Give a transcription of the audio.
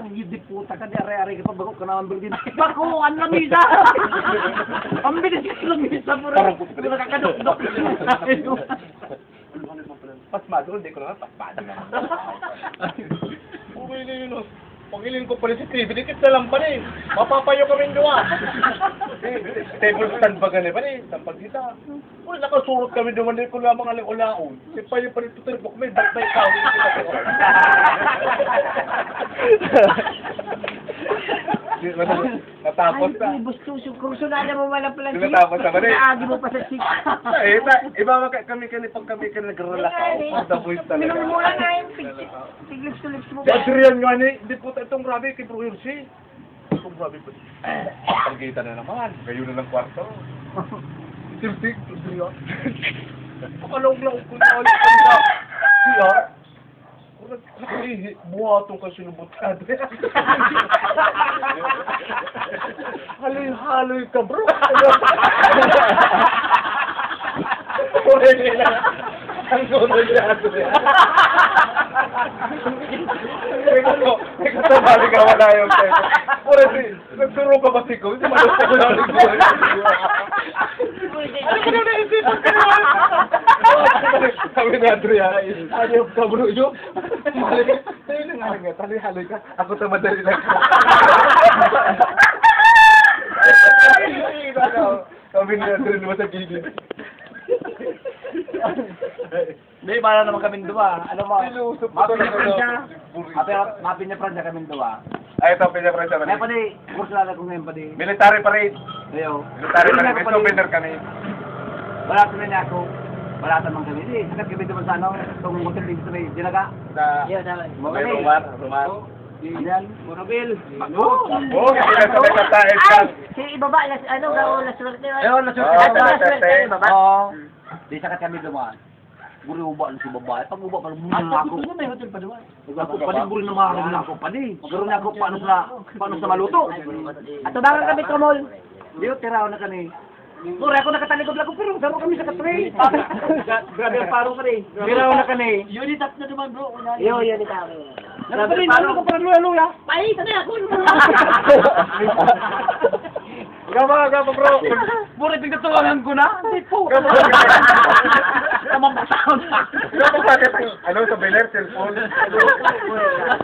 Ang hindi puta ka, di are-are ka pa, bago ka naman bilgin. Bako, ang lamisa! Ang bilis ka lamisa, bro. Wala ka kadok-dok. Pasmado, hindi ko naman pasmado naman. Okay na yun, oh. Pag-ilin ko pala si TV, dikit na lang pa rin. Mapapayo kami doon. Table stand ba ganun pa rin? Sampag kita. Uy, nakasurot kami doon, hindi ko lamang aling-ulaon. Si Payo pa rin tutuloy ko, may ba't-bay kawin natapos na. Ay, bustos yung kurso na alam mo wala pala siya. Natapos na ba rin? Naagi mo pa sa sik. Iba kami pag kami nag-relax ako. The voice talaga. Minumula na yung lips to lips mo. Si Adrian nga ni, hindi po itong rabi kay Bro Hirsi. Itong rabi po. Pagkita na naman, kayo na ng kwarto. Sirtik, Adrian. Pakalong lang ko na ulit ka nila. Siya? Buhatong ka sinubot ka, Adrian. Haloy-haloy ka, bro. Pure nila. Ang sunod niya, Adrian. May kasabali ka wala yung tayo. Pure si, nagsuro ka ba si ko? Hindi malas ko na ulit ko. Ano ka na naisipan ka na? Sabi ni Adrian, ayop ka bro yun. Sa'yo na nga nga, tali-haloy ka. Ako sa madali lang ka. Sabi ni Adrian naman sa gilid. Hindi, para naman kami dua. Ano mo? Silusop ko Mapin talaga, niya no? Pransya. Mapin niya Pransya kami dua. Ay, ito, pinapres naman. Kaya pa di, kurso na ko ngayon pa di. Military parade. Ayo. Military parade. May souvenir kami. Wala na niya ako. Wala naman kami. Di, sakat kami naman sa ano, itong hotel dito may dinaga. Sa may Romar. Yan, Morabil. Oo, pinasabay ka tayo ka. Si ibaba, ano, la suerte. Ayun, Oo, nasusunod. suerte. Oo. Di sakat kami dumaan. Guri uba na si babae. Pag uba pa ako. Ako may hotel pa dumaan. Ako pa din guri na maharap na ako pa din. Magkaroon na ako paano sa maluto. At tubangan kami kamol. Di tiraw na kami. Sure, ako nakatalikod lang ko pero saro kami sa katray. Grabe ang paro ka rin. Tiraw na kami. Unit up na naman bro. Yo, yun ito. Grabe ang paro ko pa luya-luya. Paisa na ako. Gama bro. Burit yung katuwangan ko na. Hindi po. Gama Tamang basaon na. Gama bakit ano sa Beler cellphone?